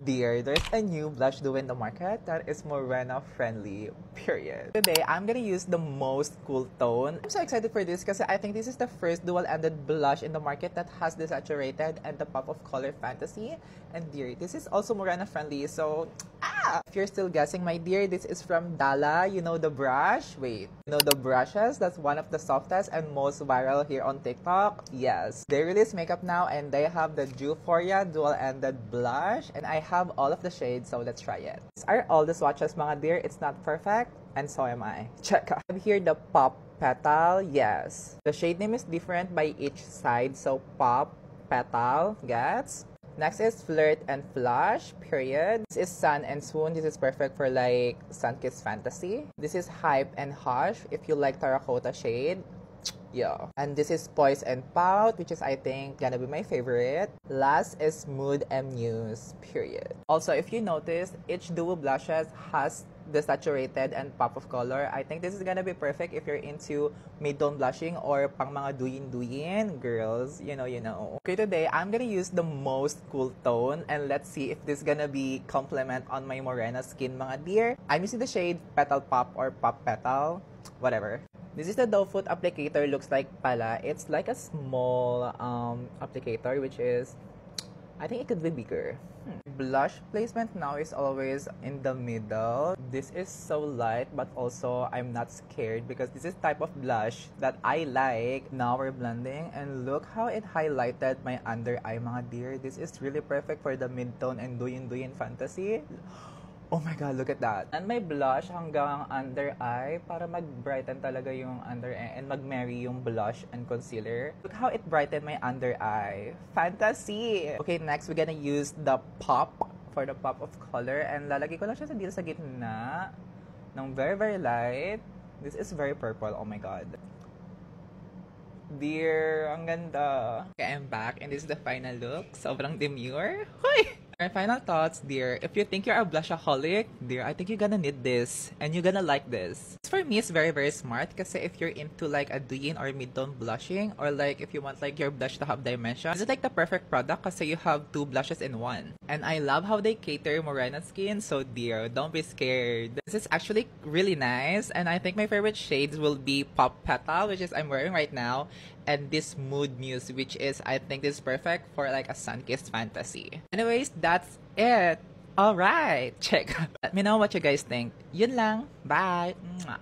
Dear, there's a new blush duo in the market that is morena friendly, period. Today, I'm gonna use the most cool tone. I'm so excited for this because I think this is the first dual-ended blush in the market that has the saturated and the pop of color fantasy. And dear, this is also morena friendly, so if you're still guessing, my dear, this is from Dala. You know the brush? Wait, you know the brushes? That's one of the softest and most viral here on TikTok. Yes, they release makeup now and they have the Euphoria dual-ended blush, and I have all of the shades, so let's try it. These are all the swatches, mga dear. It's not perfect, and so am I. Check out. I have here the Pop Petal. Yes, the shade name is different by each side, so Pop Petal, gets. Next is Flirt and Flush, period. This is Sun and Swoon. This is perfect for like sun-kissed fantasy. This is Hype and Hush if you like terracotta shade. Yeah. And this is Poise and Pout, which is I think gonna be my favorite. Last is Mood and Muse, period. Also, if you notice, each duo blushes has the saturated and pop of color. I think this is gonna be perfect if you're into mid-tone blushing or pang mga duyin-duyin girls. You know. Okay, today I'm gonna use the most cool tone and let's see if this gonna be complement on my morena skin, mga dear. I'm using the shade Petal Pop or Pop Petal, whatever. This is the doe foot applicator, looks like pala. It's like a small applicator, which is, I think it could be bigger. Blush placement now is always in the middle. This is so light, but also I'm not scared because this is type of blush that I like. Now we're blending and look how it highlighted my under eye, mga dear. This is really perfect for the mid-tone and duyin-duyin fantasy. Oh my god, look at that. And my blush hanggang under eye para mag-brighten talaga yung under eye and mag-marry yung blush and concealer. Look how it brightened my under eye. Fantasy! Okay, next we're gonna use the pop for the pop of color and lalagay ko lang siya dito sa gitna ng very, very light. This is very purple. Oh my god. Dear, ang ganda. Okay, I'm back and this is the final look. Sobrang demure. Hoy! My final thoughts, dear. If you think you're a blushaholic, dear, I think you're gonna need this and you're gonna like this. For me, it's very, very smart kasi if you're into like a duyin or mid-tone blushing or like if you want like your blush to have dimension, this is like the perfect product kasi you have two blushes in one. And I love how they cater morena skin, so dear, don't be scared. This is actually really nice and I think my favorite shades will be Pop Petal, which is I'm wearing right now, and this Mood Muse, which is I think is perfect for like a sun-kissed fantasy. Anyways, that's it. Alright, check. Let me know what you guys think. Yun lang. Bye. Mwah.